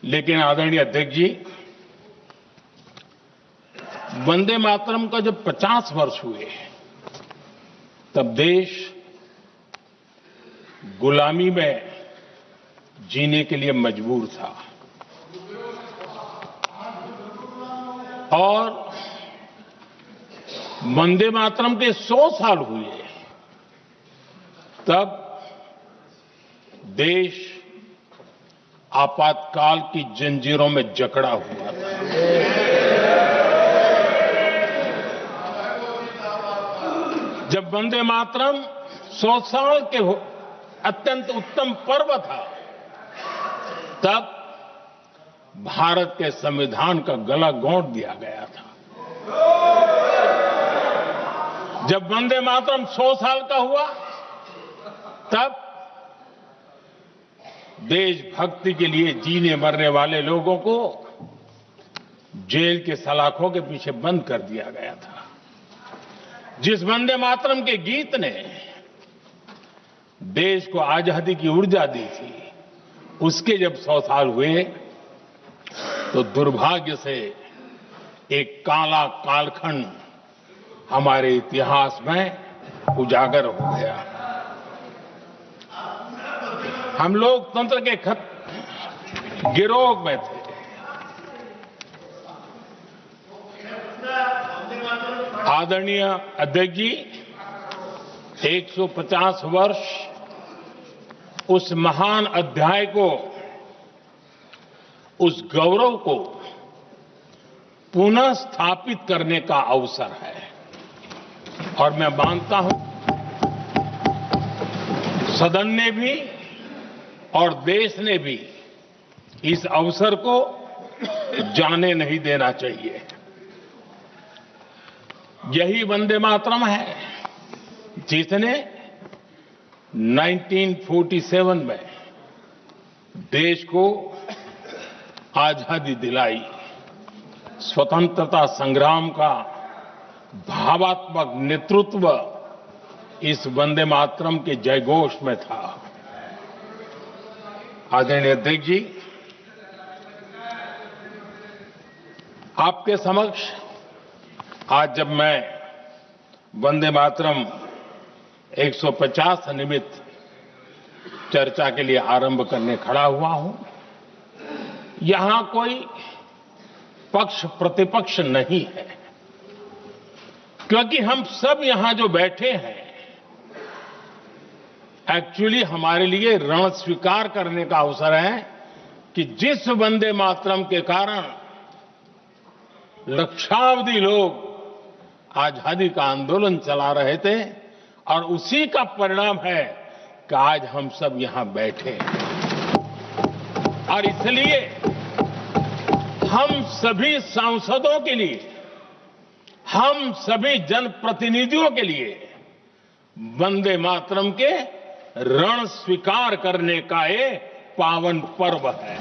लेकिन आदरणीय अध्यक्ष जी, वंदे मातरम का जब 50 वर्ष हुए तब देश गुलामी में जीने के लिए मजबूर था और वंदे मातरम के 100 साल हुए तब देश आपातकाल की जंजीरों में जकड़ा हुआ था। जब वंदे मातरम 100 साल के अत्यंत उत्तम पर्व था, तब भारत के संविधान का गला घोंट दिया गया था। जब वंदे मातरम 100 साल का हुआ, तब देशभक्ति के लिए जीने मरने वाले लोगों को जेल के सलाखों के पीछे बंद कर दिया गया था। जिस वंदे मातरम के गीत ने देश को आजादी की ऊर्जा दी थी, उसके जब 100 साल हुए तो दुर्भाग्य से एक काला कालखंड हमारे इतिहास में उजागर हो गया। हम लोकतंत्र के गिरोह में थे। आदरणीय अध्यक्ष जी, 150 वर्ष उस महान अध्याय को, उस गौरव को पुनः स्थापित करने का अवसर है और मैं मानता हूं सदन ने भी और देश ने भी इस अवसर को जाने नहीं देना चाहिए। यही वंदे मातरम है जिसने 1947 में देश को आजादी दिलाई। स्वतंत्रता संग्राम का भावात्मक नेतृत्व इस वंदे मातरम के जयघोष में था। आदरणीय अध्यक्ष जी, आपके समक्ष आज जब मैं वंदे मातरम 150 निमित्त चर्चा के लिए आरंभ करने खड़ा हुआ हूं, यहां कोई पक्ष प्रतिपक्ष नहीं है, क्योंकि हम सब यहां जो बैठे हैं एक्चुअली हमारे लिए रण स्वीकार करने का अवसर है कि जिस वंदे मातरम के कारण लक्षावधि लोग आजादी का आंदोलन चला रहे थे और उसी का परिणाम है कि आज हम सब यहां बैठे हैं। और इसलिए हम सभी सांसदों के लिए, हम सभी जनप्रतिनिधियों के लिए वंदे मातरम के रण स्वीकार करने का ये पावन पर्व है।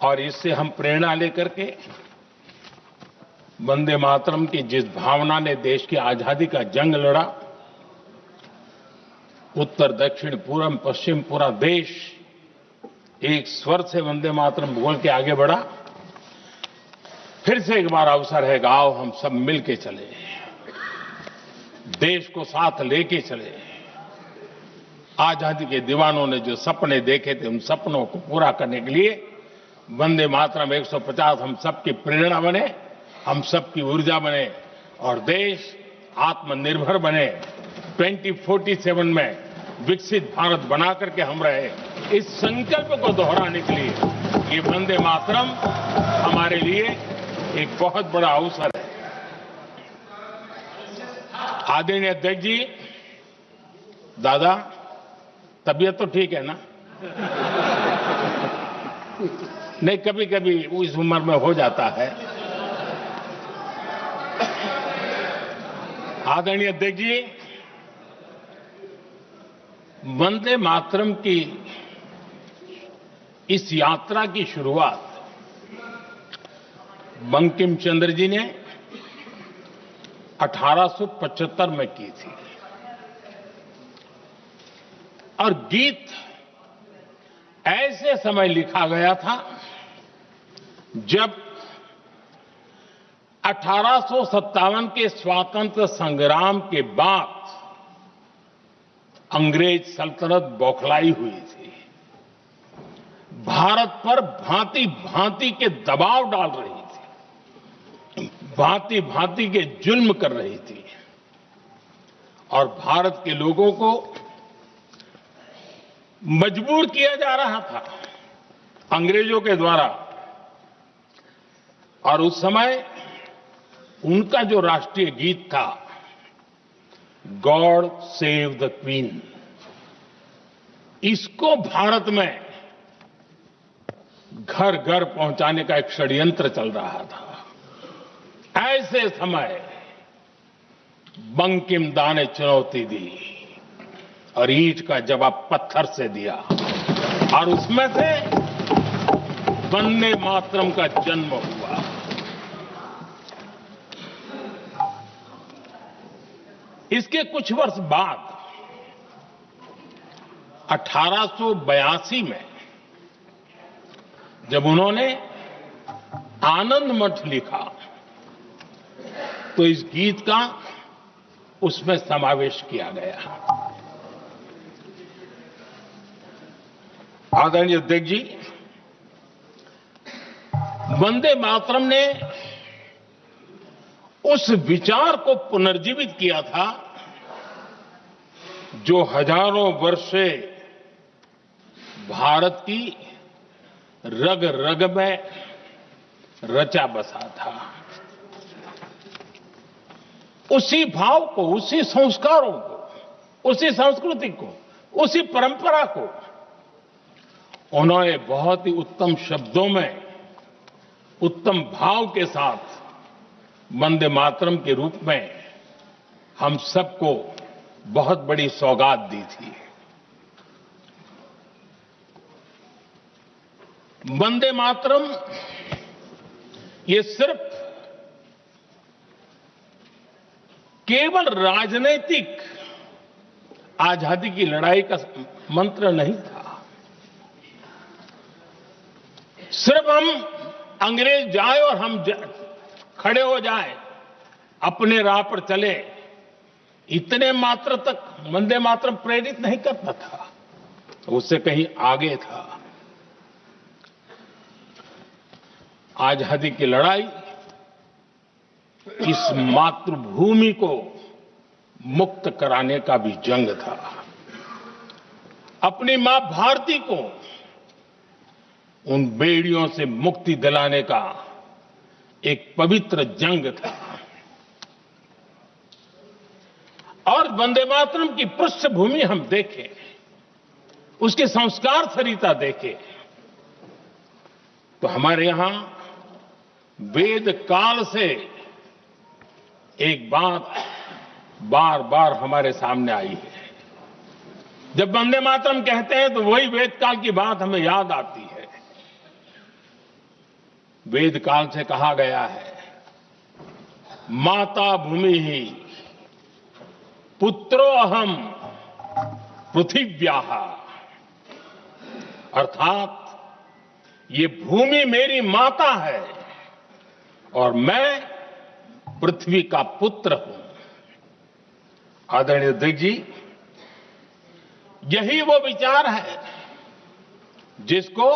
और इससे हम प्रेरणा लेकर के वंदे मातरम की जिस भावना ने देश की आजादी का जंग लड़ा, उत्तर दक्षिण पूर्व पश्चिम पूरा देश एक स्वर से वंदे मातरम बोल के आगे बढ़ा। फिर से एक बार अवसर है कि आओ हम सब मिल के चले, देश को साथ लेके चले। आजादी के दीवानों ने जो सपने देखे थे, उन सपनों को पूरा करने के लिए वंदे मातरम 150 हम सबकी प्रेरणा बने, हम सबकी ऊर्जा बने और देश आत्मनिर्भर बने। 2047 में विकसित भारत बना करके हम रहे, इस संकल्प को दोहराने के लिए ये वंदे मातरम हमारे लिए एक बहुत बड़ा अवसर है। आदरणीय अध्यक्ष जी, दादा तबीयत तो ठीक है ना? नहीं, कभी कभी इस उम्र में हो जाता है। आदरणीय अध्यक्ष जी, वंदे मातरम की इस यात्रा की शुरुआत बंकिम चंद्र जी ने 1875 में की थी और गीत ऐसे समय लिखा गया था जब 1857 के स्वातंत्र संग्राम के बाद अंग्रेज सल्तनत बौखलाई हुई थी, भारत पर भांति भांति के दबाव डाल रही थी, भांति भांति के जुल्म कर रही थी और भारत के लोगों को मजबूर किया जा रहा था अंग्रेजों के द्वारा। और उस समय उनका जो राष्ट्रीय गीत था, गॉड सेव द क्वीन, इसको भारत में घर घर पहुंचाने का एक षड्यंत्र चल रहा था। ऐसे समय बंकिम दा ने चुनौती दी और ईंट का जवाब पत्थर से दिया और उसमें से वंदे मातरम का जन्म हुआ। इसके कुछ वर्ष बाद 1882 में जब उन्होंने आनंद मठ लिखा तो इस गीत का उसमें समावेश किया गया। आदरणीय अध्यक्ष जी, वंदे मातरम ने उस विचार को पुनर्जीवित किया था जो हजारों वर्ष से भारत की रग रग में रचा बसा था। उसी भाव को, उसी संस्कारों को, उसी संस्कृति को, उसी परंपरा को उन्होंने बहुत ही उत्तम शब्दों में, उत्तम भाव के साथ वंदे मातरम के रूप में हम सबको बहुत बड़ी सौगात दी थी। वंदे मातरम ये सिर्फ केवल राजनीतिक आजादी की लड़ाई का मंत्र नहीं था। सिर्फ हम अंग्रेज जाए और हम खड़े हो जाए, अपने राह पर चले, इतने मात्र तक वंदे मातरम प्रेरित नहीं करता था, उससे कहीं आगे था। आजादी की लड़ाई इस मातृभूमि को मुक्त कराने का भी जंग था। अपनी मां भारती को उन बेड़ियों से मुक्ति दिलाने का एक पवित्र जंग था। और वंदे मातरम की पृष्ठभूमि हम देखें, उसके संस्कार सरिता देखें, तो हमारे यहां वेद काल से एक बात बार बार हमारे सामने आई है। जब वंदे मातरम कहते हैं तो वही वेद काल की बात हमें याद आती है। वेद काल से कहा गया है, माता भूमि ही पुत्रो अहम पृथिव्याः, अर्थात ये भूमि मेरी माता है और मैं पृथ्वी का पुत्र हूं। आदरणीय अध्यक्ष जी, यही वो विचार है जिसको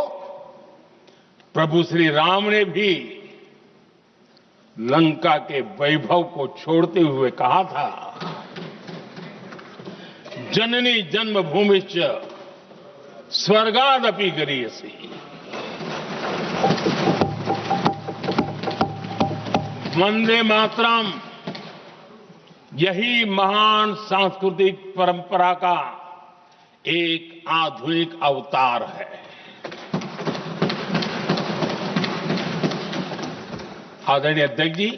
प्रभु श्री राम ने भी लंका के वैभव को छोड़ते हुए कहा था, जननी जन्मभूमिश्च स्वर्गादपि गरीयसी। वंदे मातरम यही महान सांस्कृतिक परंपरा का एक आधुनिक अवतार है। आदरणीय अध्यक्ष जी,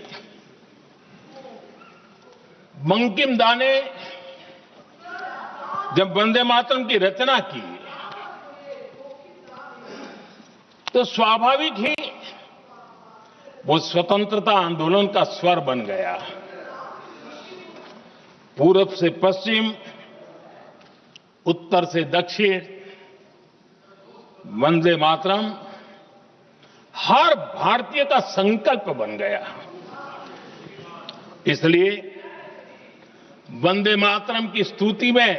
बंकिम दा ने जब वंदे मातरम की रचना की तो स्वाभाविक ही वो स्वतंत्रता आंदोलन का स्वर बन गया। पूरब से पश्चिम, उत्तर से दक्षिण, वंदे मातरम हर भारतीय का संकल्प बन गया। इसलिए वंदे मातरम की स्तुति में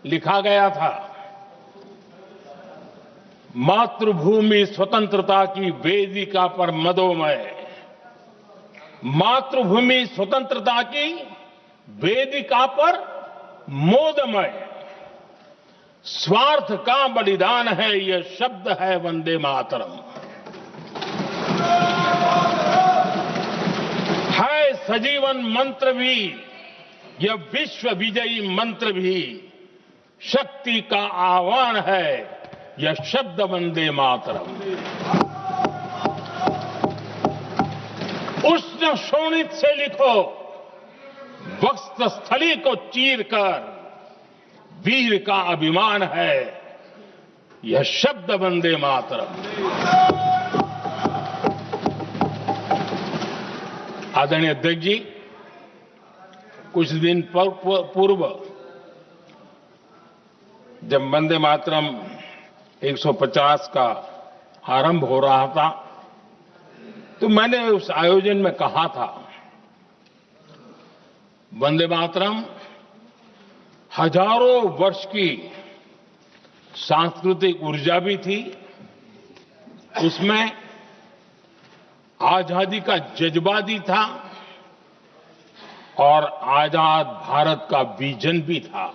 लिखा गया था, मातृभूमि स्वतंत्रता की वेदिका पर मदोमय, मातृभूमि स्वतंत्रता की वेदिका पर मोदमय, स्वार्थ का बलिदान है यह शब्द है वंदे मातरम। है सजीवन मंत्र भी, यह विश्व विजयी मंत्र भी, शक्ति का आह्वान है यह शब्द वंदे मातरम। उष्ण शोणित से लिखो, वक्ष स्थली को चीरकर, वीर का अभिमान है यह शब्द वंदे मातरम। आदरणीय अध्यक्ष जी, कुछ दिन पूर्व जब वंदे मातरम 150 का आरंभ हो रहा था, तो मैंने उस आयोजन में कहा था, वंदे मातरम हजारों वर्ष की सांस्कृतिक ऊर्जा भी थी, उसमें आजादी का जज्बा भी था और आजाद भारत का विजन भी था।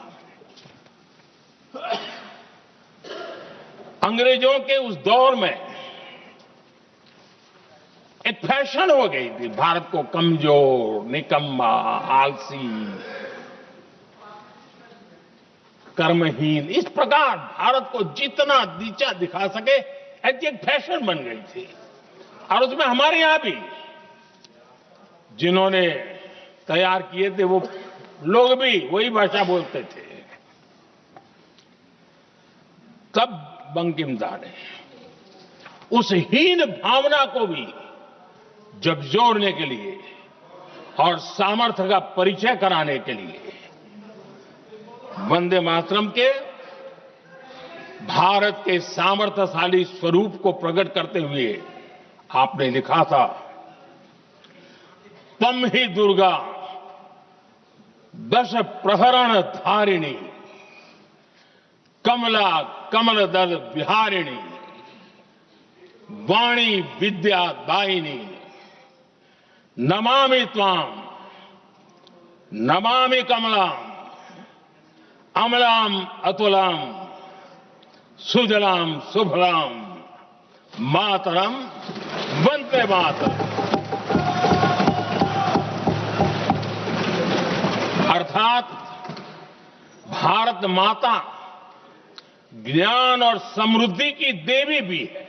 अंग्रेजों के उस दौर में एक फैशन हो गई थी भारत को कमजोर, निकम्मा, आलसी, कर्महीन, इस प्रकार भारत को जितना नीचा दिखा सके ऐसी एक फैशन बन गई थी। और उसमें हमारे यहां भी जिन्होंने तैयार किए थे वो लोग भी वही भाषा बोलते थे। तब बंकिम दा ने उस हीन भावना को भी झकझोरने के लिए और सामर्थ्य का परिचय कराने के लिए वंदे मातरम के भारत के सामर्थ्यशाली स्वरूप को प्रकट करते हुए आपने लिखा था, तम ही दुर्गा दश प्रहरण धारिणी, कमला कमल दल विहारिणी, वाणी विद्या दायिनी, नमामि त्वाम नमामि कमलाम, अमलाम अतुलाम, सुजलाम सुफलाम, मातरम वंदे मातरम। अर्थात भारत माता ज्ञान और समृद्धि की देवी भी है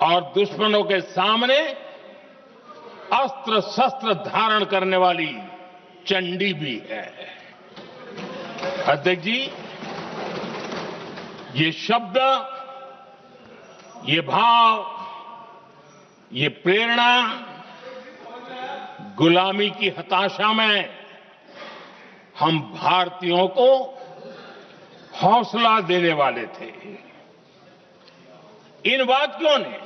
और दुश्मनों के सामने अस्त्र शस्त्र धारण करने वाली चंडी भी है। अध्यक्ष जी, ये शब्द, ये भाव, ये प्रेरणा गुलामी की हताशा में हम भारतीयों को हौसला देने वाले थे। इन वाक्यों ने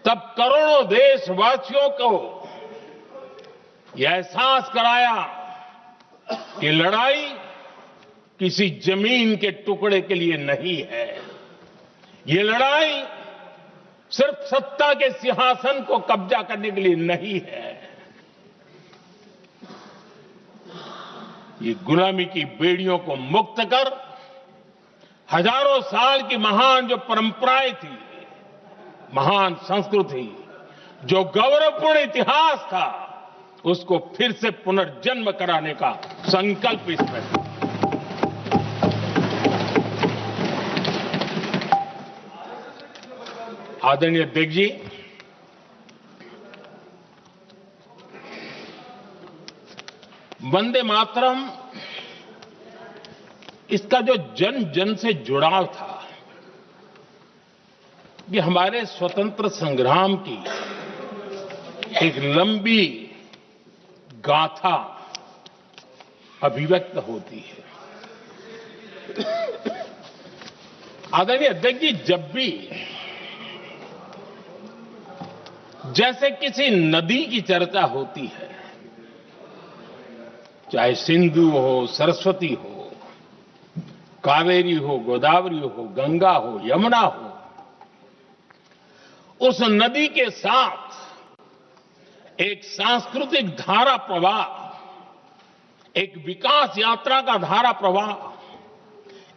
तब करोड़ों देशवासियों को यह एहसास कराया कि लड़ाई किसी जमीन के टुकड़े के लिए नहीं है, ये लड़ाई सिर्फ सत्ता के सिंहासन को कब्जा करने के लिए नहीं है, ये गुलामी की बेड़ियों को मुक्त कर हजारों साल की महान जो परंपराएं थी, महान संस्कृति, जो गौरवपूर्ण इतिहास था, उसको फिर से पुनर्जन्म कराने का संकल्प इसमें था। आदरणीय अध्यक्ष जी, वंदे मातरम, इसका जो जन जन से जुड़ाव था, ये हमारे स्वतंत्र संग्राम की एक लंबी गाथा अभिव्यक्त होती है। आदरणीय अध्यक्ष जी, जब भी जैसे किसी नदी की चर्चा होती है, चाहे सिंधु हो, सरस्वती हो, कावेरी हो, गोदावरी हो, गंगा हो, यमुना हो, उस नदी के साथ एक सांस्कृतिक धारा प्रवाह, एक विकास यात्रा का धारा प्रवाह,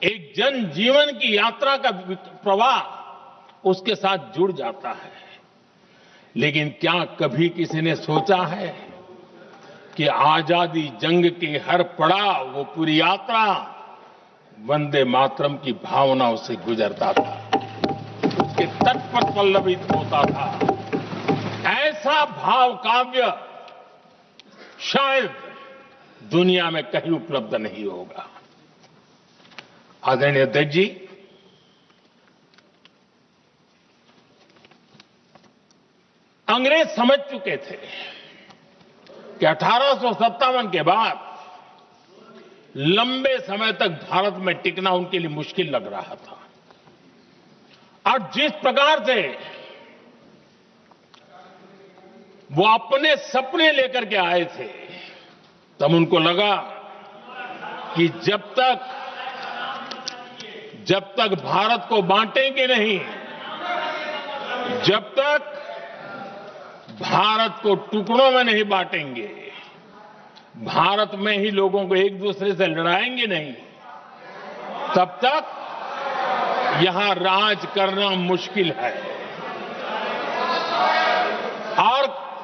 एक जनजीवन की यात्रा का प्रवाह उसके साथ जुड़ जाता है। लेकिन क्या कभी किसी ने सोचा है कि आजादी जंग के हर पड़ाव, वो पूरी यात्रा वंदे मातरम की भावनाओं से गुजरता था, उसके तट पर पल्लवित होता था। ऐसा भाव काव्य शायद दुनिया में कहीं उपलब्ध नहीं होगा। आदरणीय अध्यक्ष जी, अंग्रेज समझ चुके थे कि 1857 के बाद लंबे समय तक भारत में टिकना उनके लिए मुश्किल लग रहा था। और जिस प्रकार से वो अपने सपने लेकर के आए थे, तब उनको लगा कि जब तक भारत को बांटेंगे नहीं, जब तक भारत को टुकड़ों में नहीं बांटेंगे, भारत में ही लोगों को एक दूसरे से लड़ाएंगे नहीं, तब तक यहां राज करना मुश्किल है। और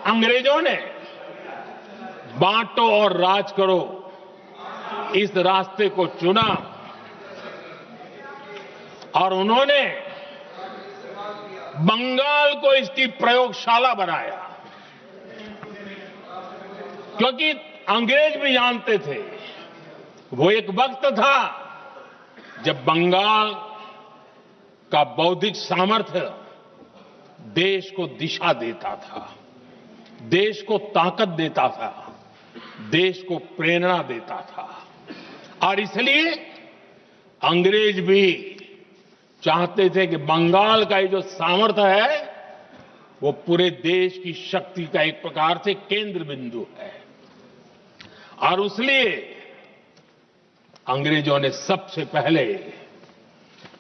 अंग्रेजों ने बांटो और राज करो इस रास्ते को चुना और उन्होंने बंगाल को इसकी प्रयोगशाला बनाया, क्योंकि अंग्रेज भी जानते थे वो एक वक्त था जब बंगाल का बौद्धिक सामर्थ्य देश को दिशा देता था, देश को ताकत देता था, देश को प्रेरणा देता था। और इसलिए अंग्रेज भी चाहते थे कि बंगाल का ये जो सामर्थ्य है वो पूरे देश की शक्ति का एक प्रकार से केंद्र बिंदु है। और इसलिए अंग्रेजों ने सबसे पहले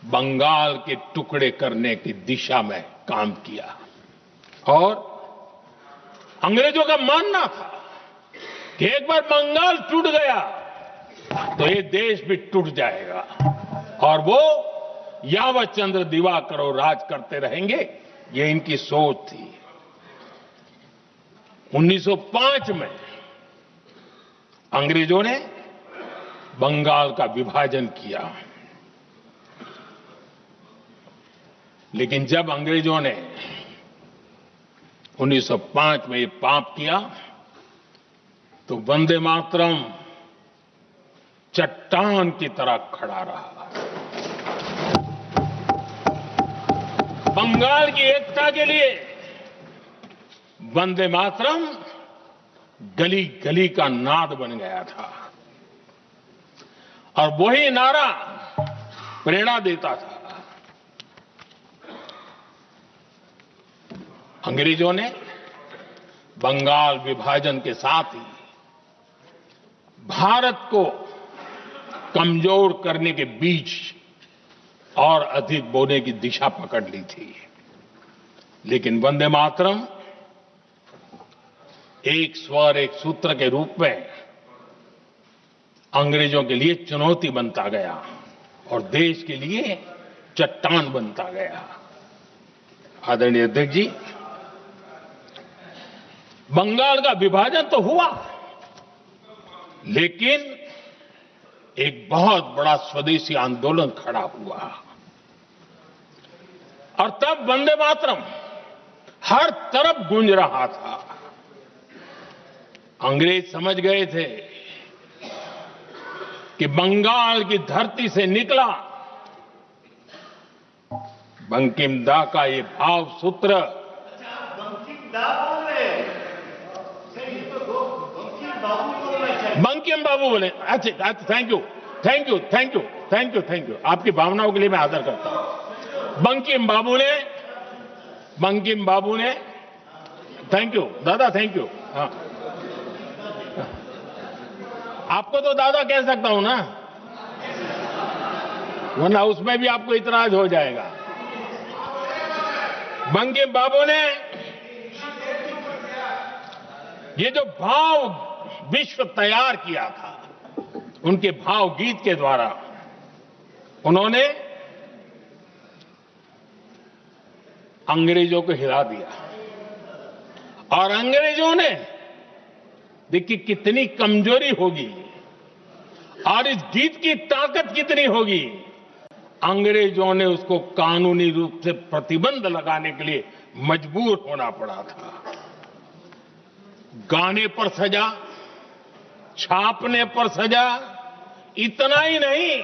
बंगाल के टुकड़े करने की दिशा में काम किया। और अंग्रेजों का मानना था कि एक बार बंगाल टूट गया तो ये देश भी टूट जाएगा और वो यावत चंद्र दिवाकरो राज करते रहेंगे, ये इनकी सोच थी। 1905 में अंग्रेजों ने बंगाल का विभाजन किया, लेकिन जब अंग्रेजों ने 1905 में ये पाप किया तो वंदे मातरम चट्टान की तरह खड़ा रहा। बंगाल की एकता के लिए वंदे मातरम गली गली का नाद बन गया था और वही नारा प्रेरणा देता था। अंग्रेजों ने बंगाल विभाजन के साथ ही भारत को कमजोर करने के बीच और अधिक बोने की दिशा पकड़ ली थी। लेकिन वंदे मातरम एक स्वर एक सूत्र के रूप में अंग्रेजों के लिए चुनौती बनता गया और देश के लिए चट्टान बनता गया। आदरणीय अध्यक्ष जी, बंगाल का विभाजन तो हुआ, लेकिन एक बहुत बड़ा स्वदेशी आंदोलन खड़ा हुआ और तब वंदे मातरम हर तरफ गूंज रहा था। अंग्रेज समझ गए थे कि बंगाल की धरती से निकला बंकिम दा का ये भाव सूत्र बंकिम बाबू बोले। अच्छा, thank you. Thank you, thank you, thank you, thank you. आपकी भावनाओं के लिए मैं आदर करता हूं। बंकिम बाबू ने थैंक यू दादा, थैंक यू। हाँ, आपको तो दादा कह सकता हूं ना, वरना उसमें भी आपको इतराज हो जाएगा। बंकिम बाबू ने ये जो भाव विश्व तैयार किया था, उनके भाव गीत के द्वारा उन्होंने अंग्रेजों को हिला दिया। और अंग्रेजों ने देखिए कितनी कमजोरी होगी और इस गीत की ताकत कितनी होगी। अंग्रेजों ने उसको कानूनी रूप से प्रतिबंध लगाने के लिए मजबूर होना पड़ा था। गाने पर सजा, छापने पर सजा, इतना ही नहीं,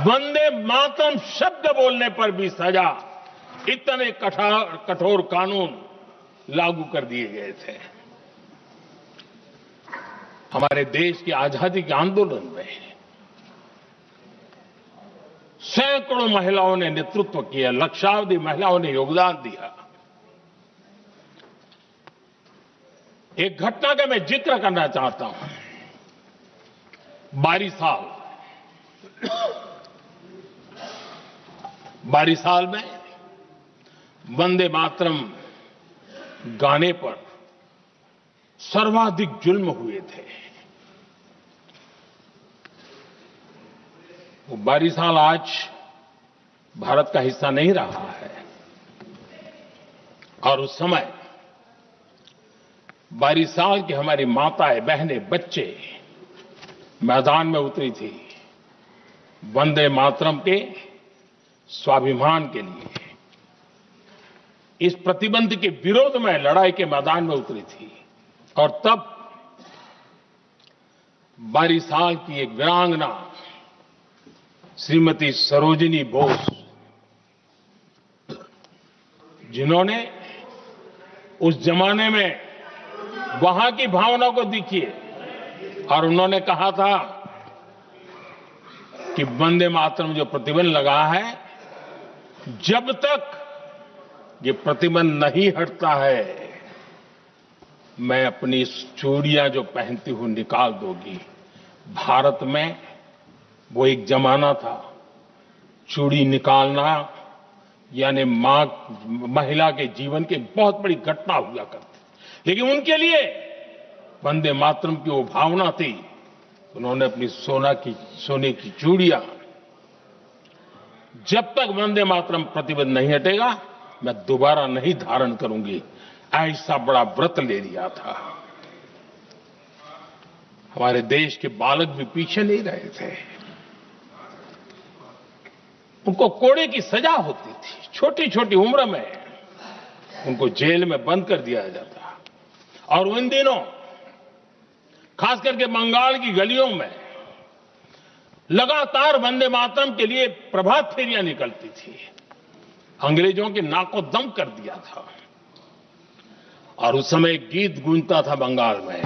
वंदे मातरम शब्द बोलने पर भी सजा। इतने कठोर कानून लागू कर दिए गए थे। हमारे देश की आजादी के आंदोलन में सैकड़ों महिलाओं ने नेतृत्व किया, लक्षावधि महिलाओं ने योगदान दिया। एक घटना का मैं जिक्र करना चाहता हूं। 22 साल में वंदे मातरम गाने पर सर्वाधिक जुल्म हुए थे। वो 22 साल आज भारत का हिस्सा नहीं रहा है। और उस समय 22 साल की हमारी माताएं, बहनें, बच्चे मैदान में उतरी थी वंदे मातरम के स्वाभिमान के लिए। इस प्रतिबंध के विरोध में लड़ाई के मैदान में उतरी थी। और तब 22 साल की एक वीरांगना श्रीमती सरोजिनी बोस, जिन्होंने उस जमाने में वहां की भावना को देखिए, और उन्होंने कहा था कि वंदे मातरम जो प्रतिबंध लगा है, जब तक ये प्रतिबंध नहीं हटता है, मैं अपनी चूड़ियां जो पहनती हूं निकाल दूंगी। भारत में वो एक जमाना था, चूड़ी निकालना यानी महिला के जीवन की बहुत बड़ी घटना हुआ करती। लेकिन उनके लिए वंदे मातरम की वो भावना थी। उन्होंने अपनी सोने की चूड़ियां, जब तक वंदे मातरम प्रतिबंध नहीं हटेगा मैं दोबारा नहीं धारण करूंगी, ऐसा बड़ा व्रत ले लिया था। हमारे देश के बालक भी पीछे नहीं रहे थे। उनको कोड़े की सजा होती थी, छोटी छोटी उम्र में उनको जेल में बंद कर दिया जाता। और उन दिनों खास करके बंगाल की गलियों में लगातार वंदे मातरम के लिए प्रभात फेरियां निकलती थी। अंग्रेजों के नाक को दम कर दिया था। और उस समय एक गीत गूंजता था बंगाल में,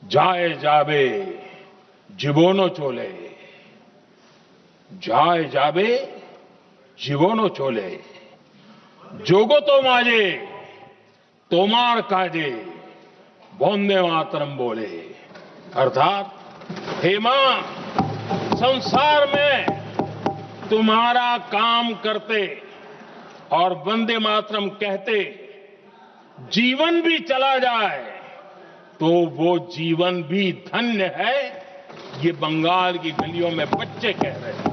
जाए जाबे जीवोनो चोले, जाए जाबे जीवोनो चोले, जोगो तो माजे तोमार काजे, वंदे मातरम बोले। अर्थात हे मां, संसार में तुम्हारा काम करते और वंदे मातरम कहते जीवन भी चला जाए तो वो जीवन भी धन्य है। ये बंगाल की गलियों में बच्चे कह रहे हैं।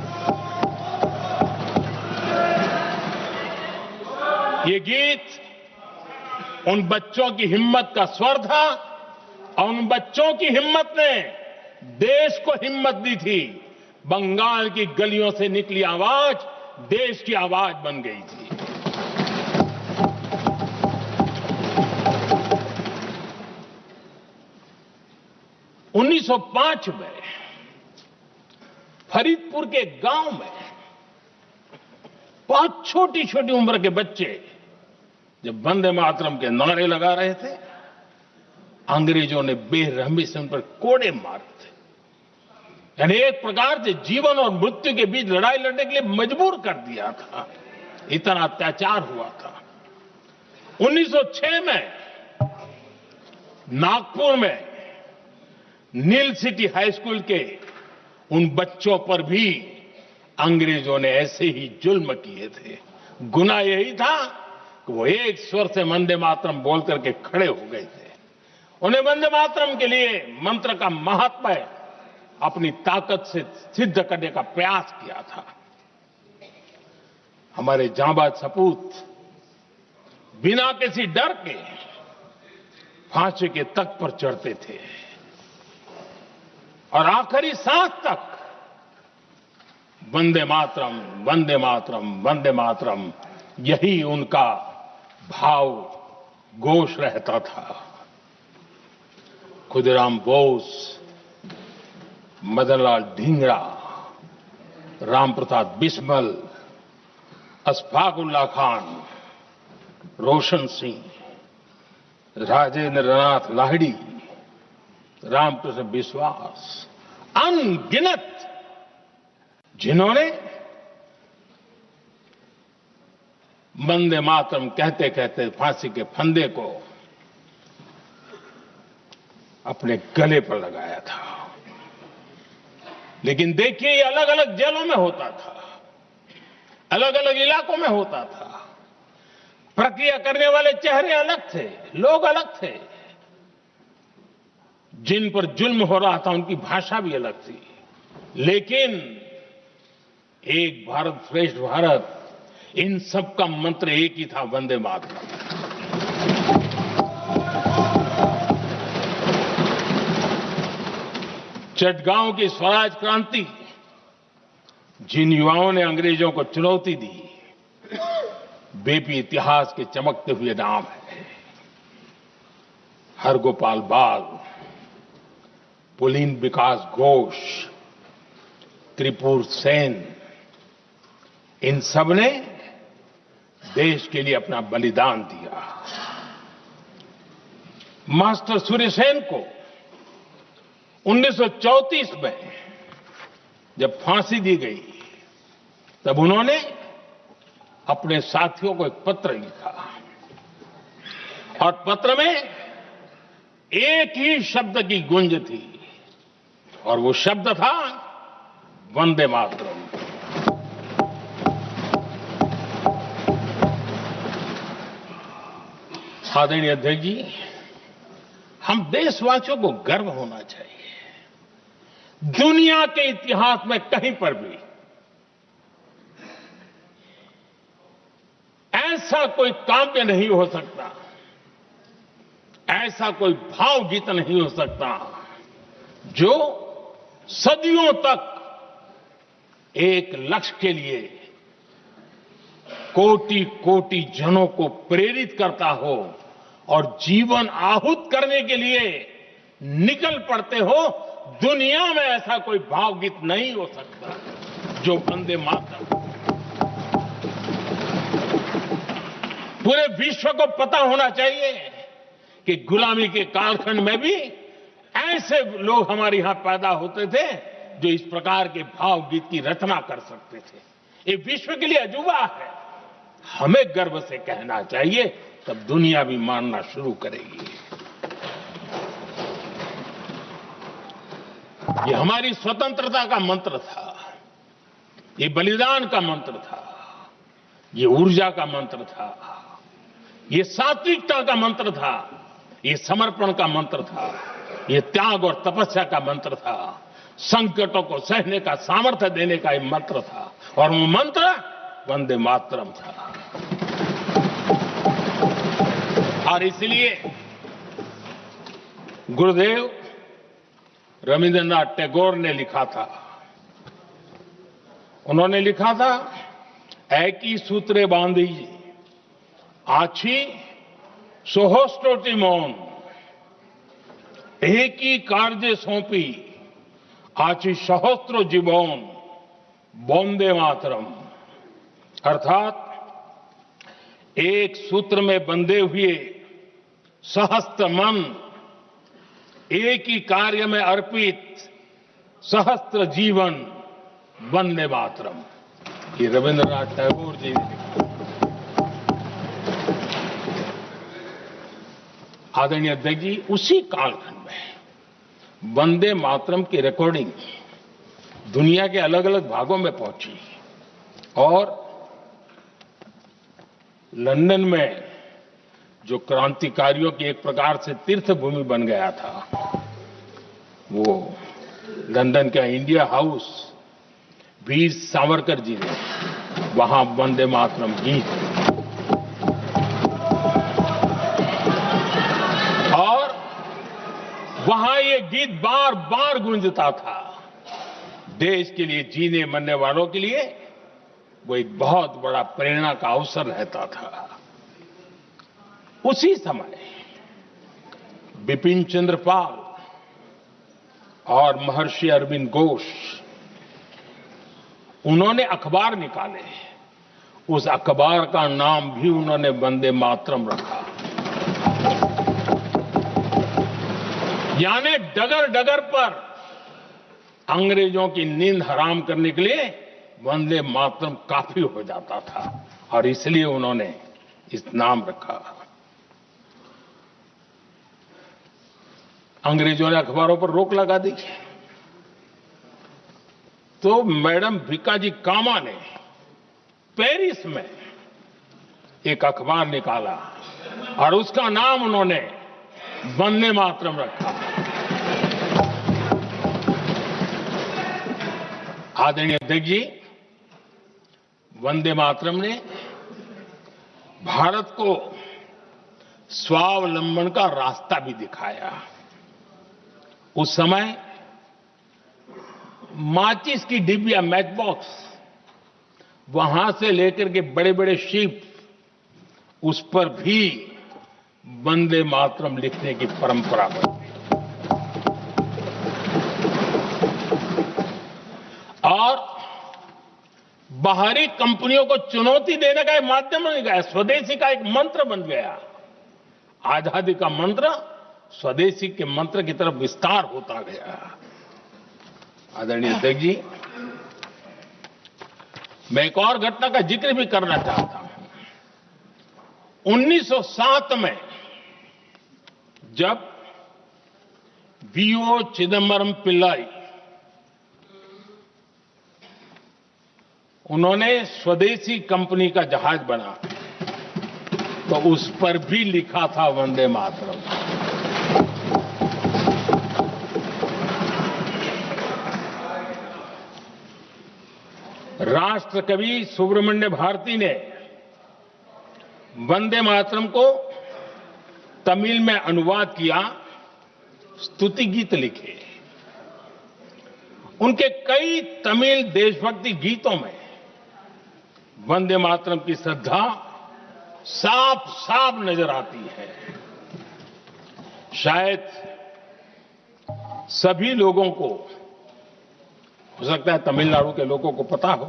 ये गीत उन बच्चों की हिम्मत का स्वर था और उन बच्चों की हिम्मत ने देश को हिम्मत दी थी। बंगाल की गलियों से निकली आवाज देश की आवाज बन गई थी। उन्नीस 1905 में फरीदपुर के गांव में बहुत छोटी छोटी उम्र के बच्चे जब वंदे मातरम के नारे लगा रहे थे, अंग्रेजों ने बेरहमी से उन पर कोड़े मारे थे। यानी एक प्रकार से जीवन और मृत्यु के बीच लड़ाई लड़ने के लिए मजबूर कर दिया था। इतना अत्याचार हुआ था। 1906 में नागपुर में नील सिटी हाई स्कूल के उन बच्चों पर भी अंग्रेजों ने ऐसे ही जुल्म किए थे। गुना यही था कि वो एक स्वर से वंदे मातरम बोल करके खड़े हो गए थे। उन्हें वंदे मातरम के लिए मंत्र का महात्म्य अपनी ताकत से सिद्ध करने का प्रयास किया था। हमारे जांबाज सपूत बिना किसी डर के फांसी के तख्त पर चढ़ते थे और आखिरी सांस तक वंदे मातरम, वंदे मातरम, वंदे मातरम, यही उनका भाव घोष रहता था। खुदीराम बोस, मदनलाल ढींगरा, राम प्रसाद बिस्मल, अशफाक उल्लाह खान, रोशन सिंह, राजेंद्र नाथ लाहिड़ी, रामकृष्ण विश्वास, अनगिनत जिन्होंने वंदे मातरम कहते कहते फांसी के फंदे को अपने गले पर लगाया था। लेकिन देखिए, ये अलग अलग जेलों में होता था, अलग अलग इलाकों में होता था। प्रक्रिया करने वाले चेहरे अलग थे, लोग अलग थे। जिन पर जुल्म हो रहा था उनकी भाषा भी अलग थी। लेकिन एक भारत श्रेष्ठ भारत, इन सब का मंत्र एक ही था, वंदे मातरम। चटगांव की स्वराज क्रांति, जिन युवाओं ने अंग्रेजों को चुनौती दी, वे भी इतिहास के चमकते हुए नाम है। हरगोपाल बाग, पुलिन विकास घोष, त्रिपुर सेन, इन सब ने देश के लिए अपना बलिदान दिया। मास्टर सूर्यसेन को 1934 में जब फांसी दी गई, तब उन्होंने अपने साथियों को एक पत्र लिखा और पत्र में एक ही शब्द की गूंज थी और वो शब्द था वंदे मातरम। आदरणीय अध्यक्ष जी, हम देशवासियों को गर्व होना चाहिए। दुनिया के इतिहास में कहीं पर भी ऐसा कोई काव्य नहीं हो सकता, ऐसा कोई भावगीत नहीं हो सकता जो सदियों तक एक लक्ष्य के लिए कोटि कोटि जनों को प्रेरित करता हो और जीवन आहूत करने के लिए निकल पड़ते हो। दुनिया में ऐसा कोई भावगीत नहीं हो सकता जो वंदे मातरम। पूरे विश्व को पता होना चाहिए कि गुलामी के कालखंड में भी ऐसे लोग हमारे यहां पैदा होते थे जो इस प्रकार के भावगीत की रचना कर सकते थे। ये विश्व के लिए अजूबा है। हमें गर्व से कहना चाहिए, तब दुनिया भी मानना शुरू करेगी। ये हमारी स्वतंत्रता का मंत्र था, ये बलिदान का मंत्र था, ये ऊर्जा का मंत्र था, ये सात्विकता का मंत्र था, ये समर्पण का मंत्र था, ये त्याग और तपस्या का मंत्र था, संकटों को सहने का सामर्थ्य देने का ये मंत्र था और वो मंत्र वंदे मातरम था। और इसलिए गुरुदेव रविंद्रनाथ टैगोर ने लिखा था, उन्होंने लिखा था, एकी सूत्रे बांधी आछी सोहस्टोटी मौन, एक ही कार्य सौंपी आछी सहस्त्रो जीवन, वंदे मातरम। अर्थात एक सूत्र में बंधे हुए सहस्त्र मन, एक ही कार्य में अर्पित सहस्त्र जीवन वंदे मातरम, ये रविंद्रनाथ टैगोर जी ने लिखा। आदरणीय अध्यक्ष जी, उसी कालखंड में वंदे मातरम की रिकॉर्डिंग दुनिया के अलग अलग भागों में पहुंची और लंदन में जो क्रांतिकारियों की एक प्रकार से तीर्थ भूमि बन गया था, वो लंदन का इंडिया हाउस, वीर सावरकर जी ने वहां वंदे मातरम गीत और वहां ये गीत बार बार गूंजता था। देश के लिए जीने मरने वालों के लिए वो एक बहुत बड़ा प्रेरणा का अवसर रहता था। उसी समय बिपिन चंद्र पाल और महर्षि अरविंद घोष, उन्होंने अखबार निकाले। उस अखबार का नाम भी उन्होंने वंदे मातरम रखा। यानी डगर डगर पर अंग्रेजों की नींद हराम करने के लिए वंदे मातरम काफी हो जाता था और इसलिए उन्होंने इस नाम रखा। अंग्रेजों ने अखबारों पर रोक लगा दी तो मैडम भीकाजी कामा ने पेरिस में एक अखबार निकाला और उसका नाम उन्होंने वंदे मातरम रखा। आदरणीय अध्यक्ष जी, वंदे मातरम ने भारत को स्वावलंबन का रास्ता भी दिखाया। उस समय माचिस की डिबिया, मैच बॉक्स, वहां से लेकर के बड़े बड़े शिप, उस पर भी वंदे मातरम लिखने की परंपरा बनी और बाहरी कंपनियों को चुनौती देने का एक माध्यम बन गया, स्वदेशी का एक मंत्र बन गया। आजादी का मंत्र स्वदेशी के मंत्र की तरफ विस्तार होता गया। आदरणीय अध्यक्ष जी, मैं एक और घटना का जिक्र भी करना चाहता हूं। 1907 में जब वीओ चिदम्बरम पिल्लाई, उन्होंने स्वदेशी कंपनी का जहाज बना तो उस पर भी लिखा था वंदे मातरम। राष्ट्र कवि सुब्रमण्य भारती ने वंदे मातरम को तमिल में अनुवाद किया, स्तुति गीत लिखे। उनके कई तमिल देशभक्ति गीतों में वंदे मातरम की श्रद्धा साफ साफ नजर आती है। शायद सभी लोगों को, हो सकता है तमिलनाडु के लोगों को पता हो,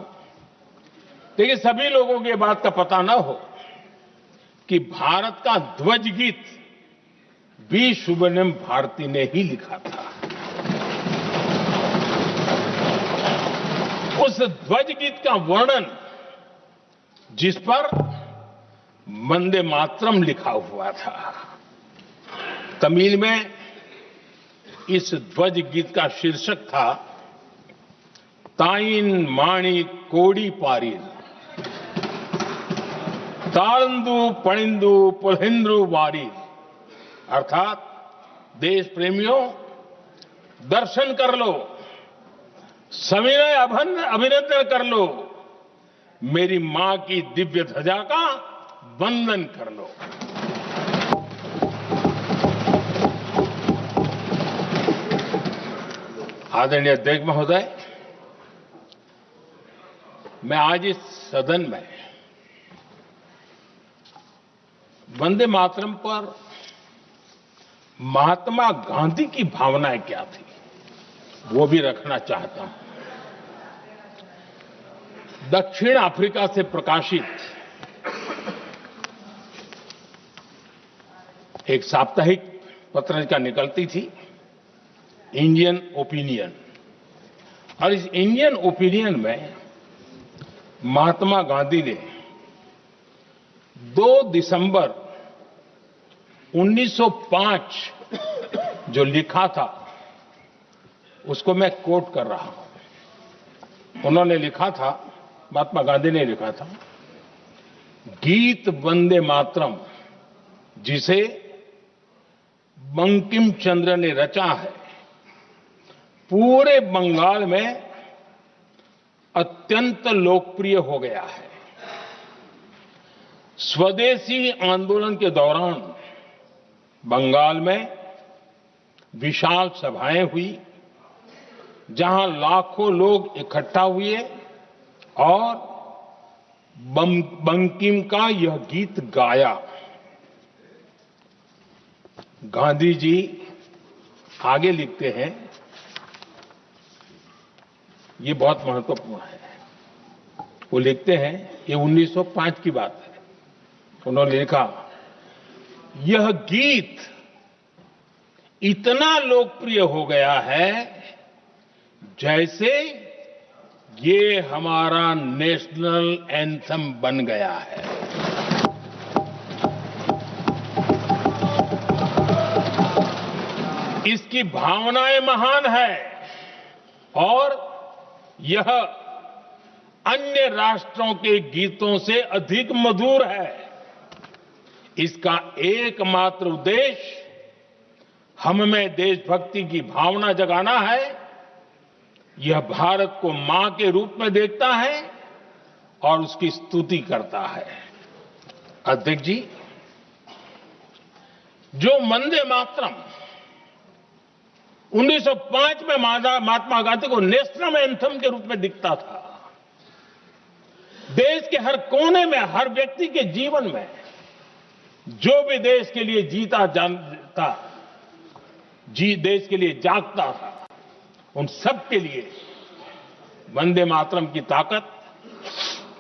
लेकिन सभी लोगों को ये बात का पता न हो कि भारत का ध्वज गीत वी सुब्रमण्यम भारती ने ही लिखा था। उस ध्वज गीत का वर्णन, जिस पर वंदे मातरम लिखा हुआ था, तमिल में इस ध्वज गीत का शीर्षक था ताइन माणी कोडी पारीर, तालंदु पणिंदु पुलहिंद्रु वारीर। अर्थात देश प्रेमियों, दर्शन कर लो, सविनय अभिनंदन कर लो, मेरी मां की दिव्य ध्वजा का वंदन कर लो। आदरणीय अध्यक्ष महोदय, मैं आज इस सदन में वंदे मातरम पर महात्मा गांधी की भावनाएं क्या थी, वो भी रखना चाहता हूं। दक्षिण अफ्रीका से प्रकाशित एक साप्ताहिक पत्रिका निकलती थी, इंडियन ओपिनियन। और इस इंडियन ओपिनियन में महात्मा गांधी ने 2 दिसंबर 1905 जो लिखा था उसको मैं कोट कर रहा हूं। उन्होंने लिखा था, महात्मा गांधी ने लिखा था, गीत वंदे मातरम जिसे बंकिम चंद्र ने रचा है पूरे बंगाल में अत्यंत लोकप्रिय हो गया है। स्वदेशी आंदोलन के दौरान बंगाल में विशाल सभाएं हुई जहां लाखों लोग इकट्ठा हुए और बंकिम का यह गीत गाया। गांधी जी आगे लिखते हैं, ये बहुत महत्वपूर्ण है। वो लिखते हैं, ये 1905 की बात है। उन्होंने लिखा, यह गीत इतना लोकप्रिय हो गया है जैसे ये हमारा नेशनल एंथम बन गया है। इसकी भावनाएं महान है और यह अन्य राष्ट्रों के गीतों से अधिक मधुर है। इसका एकमात्र उद्देश्य हम में देशभक्ति की भावना जगाना है। यह भारत को मां के रूप में देखता है और उसकी स्तुति करता है। अध्यक्ष जी, जो वंदे मातरम 1905 में महात्मा गांधी को नेशनल एंथम के रूप में दिखता था, देश के हर कोने में, हर व्यक्ति के जीवन में जो भी देश के लिए जीता जानता, देश के लिए जागता था, उन सब के लिए वंदे मातरम की ताकत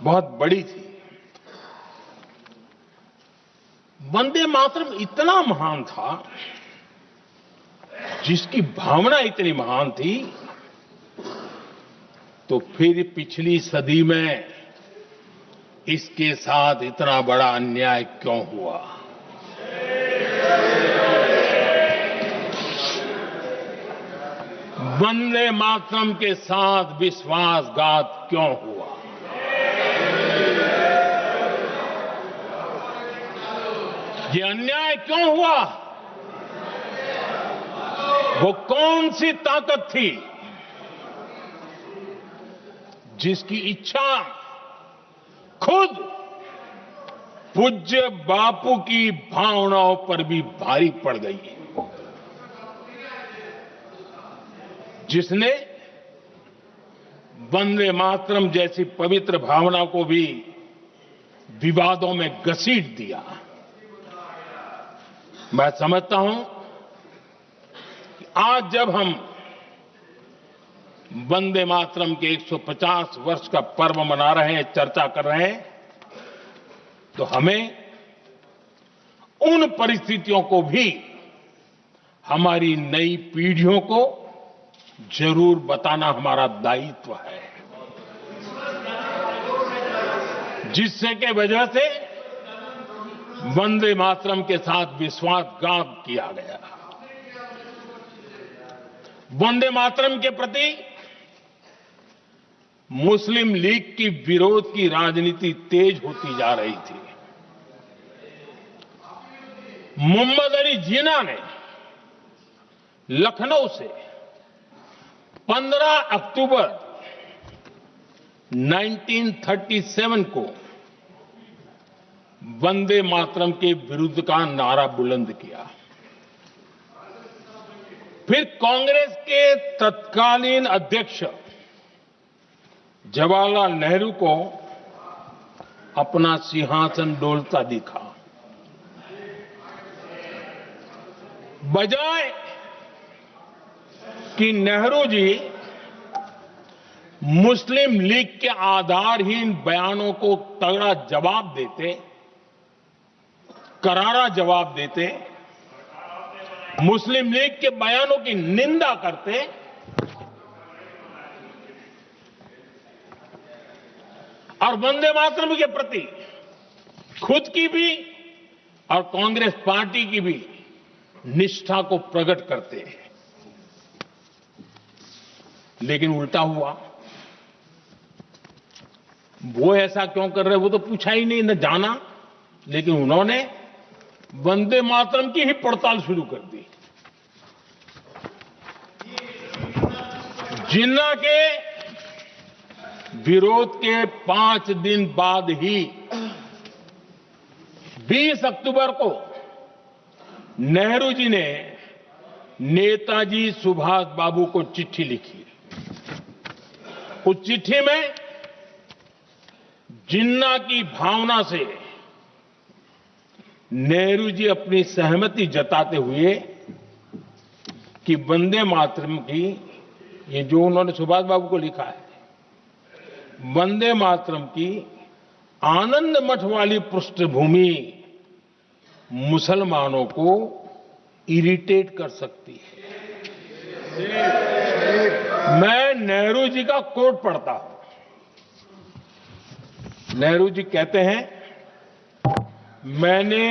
बहुत बड़ी थी। वंदे मातरम इतना महान था, जिसकी भावना इतनी महान थी, तो फिर पिछली सदी में इसके साथ इतना बड़ा अन्याय क्यों हुआ? वंदे मातरम के साथ विश्वासघात क्यों हुआ? ये अन्याय क्यों हुआ? वो कौन सी ताकत थी जिसकी इच्छा खुद पूज्य बापू की भावनाओं पर भी भारी पड़ गई, जिसने वंदे मातरम जैसी पवित्र भावना को भी विवादों में घसीट दिया? मैं समझता हूं कि आज जब हम वंदे मातरम के 150 वर्ष का पर्व मना रहे हैं, चर्चा कर रहे हैं, तो हमें उन परिस्थितियों को भी हमारी नई पीढ़ियों को जरूर बताना हमारा दायित्व है, जिससे के वजह से वंदे मातरम के साथ विश्वासघात किया गया। वंदे मातरम के प्रति मुस्लिम लीग की विरोध की राजनीति तेज होती जा रही थी। मोहम्मद अली जिन्ना ने लखनऊ से 15 अक्टूबर 1937 को वंदे मातरम के विरुद्ध का नारा बुलंद किया। फिर कांग्रेस के तत्कालीन अध्यक्ष जवाहरलाल नेहरू को अपना सिंहासन डोलता दिखा। बजाय कि नेहरू जी मुस्लिम लीग के आधारहीन बयानों को तगड़ा जवाब देते, करारा जवाब देते, मुस्लिम लीग के बयानों की निंदा करते, और वंदे मातरम के प्रति खुद की भी और कांग्रेस पार्टी की भी निष्ठा को प्रकट करते हैं। लेकिन उल्टा हुआ, वो ऐसा क्यों कर रहे वो तो पूछा ही नहीं, न जाना, लेकिन उन्होंने वंदे मातरम की ही पड़ताल शुरू कर दी। जिन्ना के विरोध के 5 दिन बाद ही 20 अक्टूबर को नेहरू जी ने नेताजी सुभाष बाबू को चिट्ठी लिखी। उस चिट्ठी में जिन्ना की भावना से नेहरू जी अपनी सहमति जताते हुए कि वंदे मातरम की, ये जो उन्होंने सुभाष बाबू को लिखा है, वंदे मातरम की आनंद मठ वाली पृष्ठभूमि मुसलमानों को इरिटेट कर सकती है। मैं नेहरू जी का कोट पढ़ता हूं। नेहरू जी कहते हैं, मैंने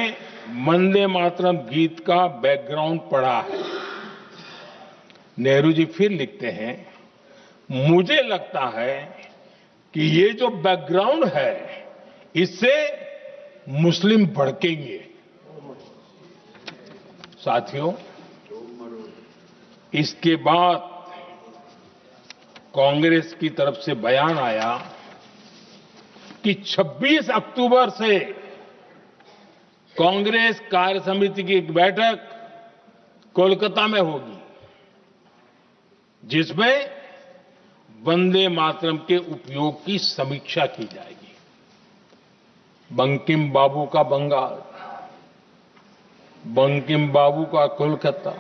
वंदे मातरम गीत का बैकग्राउंड पढ़ा है। नेहरू जी फिर लिखते हैं, मुझे लगता है कि ये जो बैकग्राउंड है इससे मुस्लिम भड़केंगे। साथियों, इसके बाद कांग्रेस की तरफ से बयान आया कि 26 अक्टूबर से कांग्रेस कार्य समिति की एक बैठक कोलकाता में होगी, जिसमें वंदे मातरम के उपयोग की समीक्षा की जाएगी। बंकिम बाबू का बंगाल, बंकिम बाबू का कोलकाता,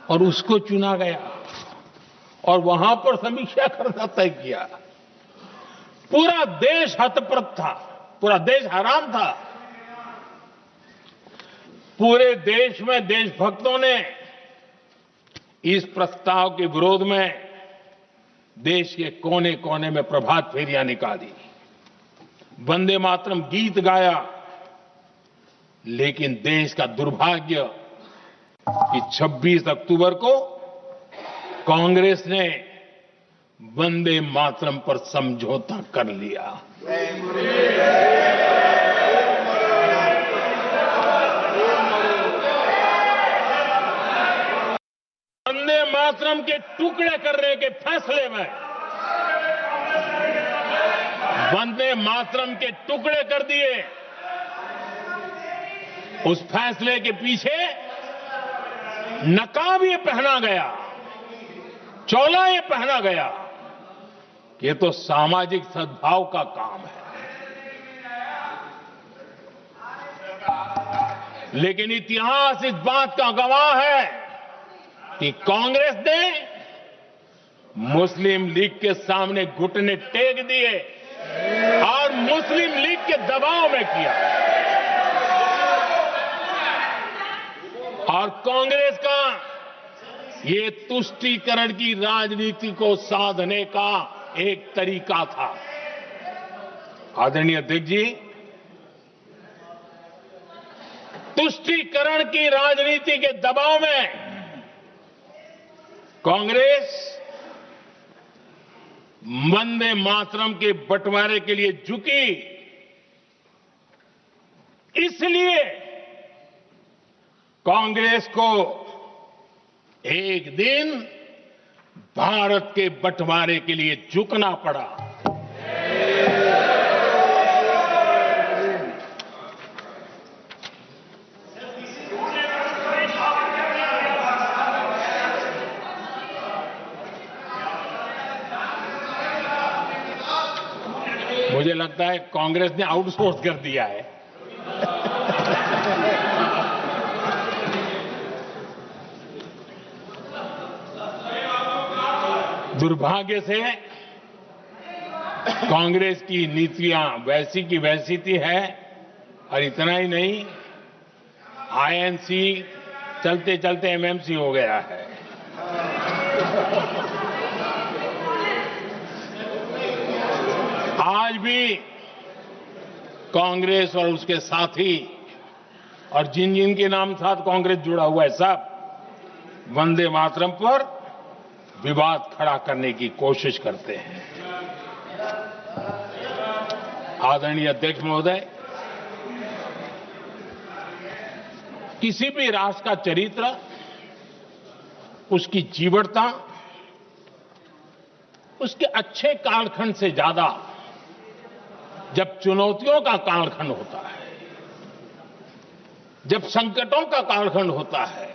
और उसको चुना गया और वहां पर समीक्षा करना तय किया। पूरा देश हतप्रभ था, पूरा देश हैरान था। पूरे देश में देशभक्तों ने इस प्रस्ताव के विरोध में देश के कोने कोने में प्रभात फेरियां निकाली, वंदे मातरम गीत गाया। लेकिन देश का दुर्भाग्य कि 26 अक्टूबर को कांग्रेस ने वंदे मातरम पर समझौता कर लिया। वंदे मातरम के टुकड़े करने के फैसले में, वंदे मातरम के टुकड़े कर दिए। उस फैसले के पीछे नकाब ये पहना गया, चोला ये पहना गया कि ये तो सामाजिक सद्भाव का काम है। लेकिन इतिहास इस बात का गवाह है कि कांग्रेस ने मुस्लिम लीग के सामने घुटने टेक दिए और मुस्लिम लीग के दबाव में किया। और कांग्रेस का ये तुष्टीकरण की राजनीति को साधने का एक तरीका था। आदरणीय अध्यक्ष जी, तुष्टीकरण की राजनीति के दबाव में कांग्रेस वंदे मातरम के बंटवारे के लिए झुकी। इसलिए कांग्रेस को एक दिन भारत के बंटवारे के लिए झुकना पड़ा। मुझे लगता है कांग्रेस ने आउटसोर्स कर दिया है। दुर्भाग्य से कांग्रेस की नीतियां वैसी की वैसी थी है, और इतना ही नहीं, आईएनसी चलते चलते एमएमसी हो गया है। आज भी कांग्रेस और उसके साथी और जिन जिन के नाम साथ कांग्रेस जुड़ा हुआ है सब वंदे मातरम पर विवाद खड़ा करने की कोशिश करते हैं। आदरणीय अध्यक्ष महोदय, किसी भी राष्ट्र का चरित्र, उसकी जीवटता, उसके अच्छे कालखंड से ज्यादा जब चुनौतियों का कालखंड होता है, जब संकटों का कालखंड होता है,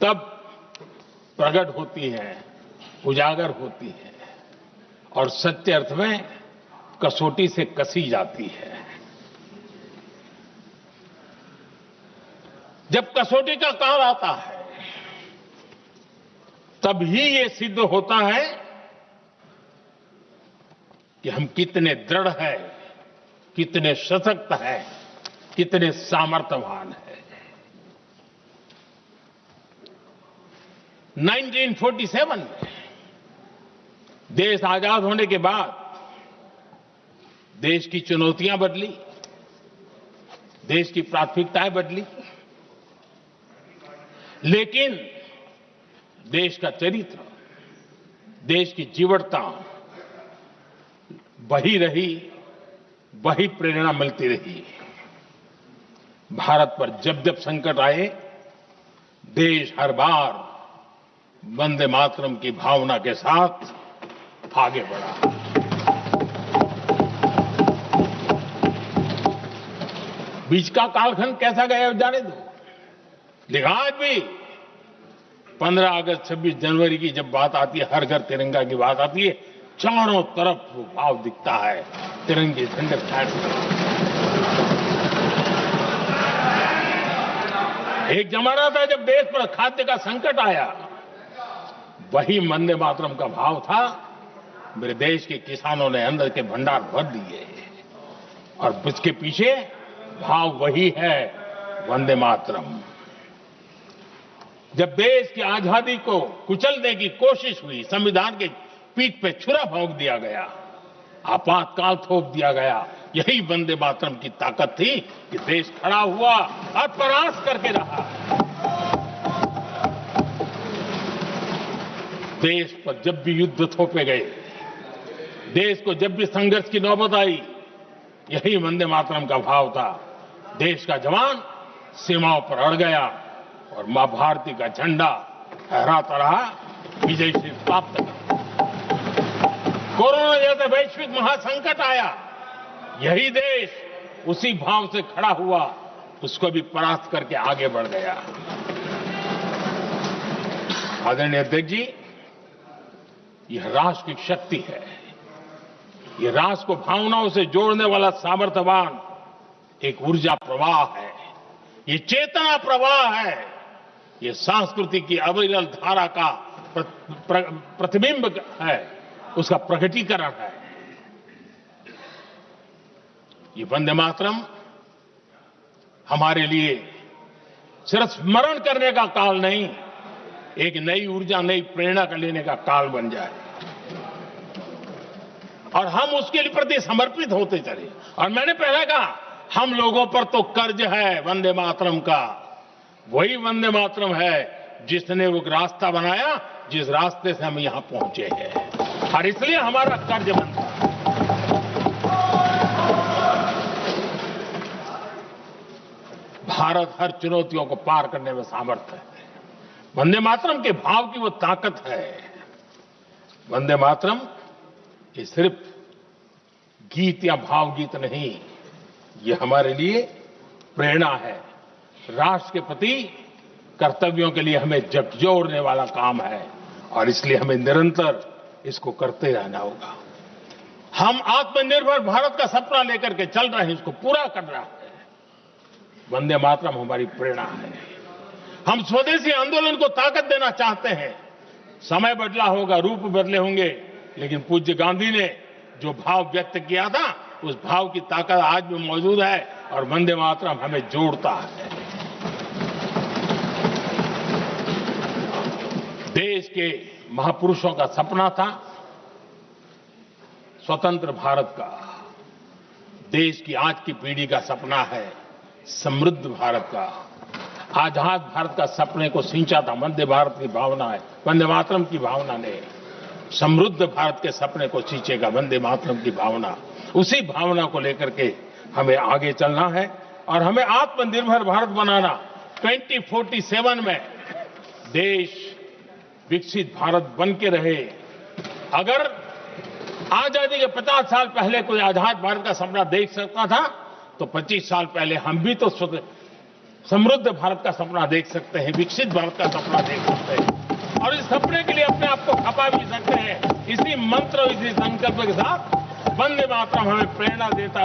तब प्रकट होती है, उजागर होती है और सच्चे अर्थ में कसौटी से कसी जाती है। जब कसौटी का काल आता है तब ही ये सिद्ध होता है कि हम कितने दृढ़ हैं, कितने सशक्त हैं, कितने सामर्थ्यवान हैं। 1947 में देश आजाद होने के बाद देश की चुनौतियां बदली, देश की प्राथमिकताएं बदली, लेकिन देश का चरित्र, देश की जीवटता वही रही, वही प्रेरणा मिलती रही। भारत पर जब जब संकट आए, देश हर बार वंदे मातरम की भावना के साथ आगे बढ़ा। बीच का कालखंड कैसा गया जाने दो, लेकिन आज भी 15 अगस्त 26 जनवरी की जब बात आती है, हर घर तिरंगा की बात आती है, चारों तरफ वो भाव दिखता है, तिरंगे झंडे फहराते। एक जमाना था जब देश पर खाद्य का संकट आया, वही वंदे मातरम का भाव था। मेरे देश के किसानों ने अंदर के भंडार भर दिए और इसके पीछे भाव वही है, वंदे मातरम। जब देश की आजादी को कुचलने की कोशिश हुई, संविधान के पीठ पे छुरा भोंक दिया गया, आपातकाल थोप दिया गया, यही वंदे मातरम की ताकत थी कि देश खड़ा हुआ और प्रयास करके रहा। देश पर जब भी युद्ध थोपे गए, देश को जब भी संघर्ष की नौबत आई, यही वंदे मातरम का भाव था। देश का जवान सीमाओं पर अड़ गया और मां भारती का झंडा फहराता रहा, विजय से प्राप्त कर। कोरोना जैसा वैश्विक महासंकट आया, यही देश उसी भाव से खड़ा हुआ, उसको भी परास्त करके आगे बढ़ गया। आदरणीय अध्यक्ष जी, यह राष्ट्र की शक्ति है, यह राष्ट्र को भावनाओं से जोड़ने वाला सामर्थ्यवान एक ऊर्जा प्रवाह है, ये चेतना प्रवाह है, ये संस्कृति की अविरल धारा का प्रतिबिंब है, उसका प्रकटीकरण है। ये वंदे मातरम हमारे लिए सिर्फ स्मरण करने का काल नहीं, एक नई ऊर्जा, नई प्रेरणा का लेने का काल बन जाए और हम उसके प्रति समर्पित होते चले। और मैंने पहले कहा, हम लोगों पर तो कर्ज है वंदे मातरम का। वही वंदे मातरम है जिसने वो रास्ता बनाया, जिस रास्ते से हम यहां पहुंचे हैं, और इसलिए हमारा कर्ज बनता है। भारत हर चुनौतियों को पार करने में सामर्थ्य है। वंदे मातरम के भाव की वो ताकत है। वंदे मातरम ये सिर्फ गीत या भावगीत नहीं, ये हमारे लिए प्रेरणा है, राष्ट्र के प्रति कर्तव्यों के लिए हमें झकझोरने वाला काम है, और इसलिए हमें निरंतर इसको करते रहना होगा। हम आत्मनिर्भर भारत का सपना लेकर के चल रहे हैं, इसको पूरा कर रहे हैं। वंदे मातरम हमारी प्रेरणा है। हम स्वदेशी आंदोलन को ताकत देना चाहते हैं। समय बदला होगा, रूप बदले होंगे, लेकिन पूज्य गांधी ने जो भाव व्यक्त किया था, उस भाव की ताकत आज भी मौजूद है और वंदे मातरम हमें जोड़ता है। देश के महापुरुषों का सपना था स्वतंत्र भारत का, देश की आज की पीढ़ी का सपना है समृद्ध भारत का। आजाद भारत का सपने को सिंचा था वंदे भारत की भावना है, वंदे मातरम की भावना ने। समृद्ध भारत के सपने को सींचेगा वंदे मातरम की भावना। उसी भावना को लेकर के हमें आगे चलना है और हमें आत्मनिर्भर भारत बनाना। 2047 में देश विकसित भारत बन के रहे। अगर आजादी के 50 साल पहले कोई आजाद भारत का सपना देख सकता था तो 25 साल पहले हम भी तो समृद्ध भारत का सपना देख सकते हैं, विकसित भारत का सपना देख सकते हैं और इस सपने के लिए अपने आप को खपा भी सकते हैं। इसी मंत्र, इसी संकल्प के साथ वंदे मातरम हमें प्रेरणा देता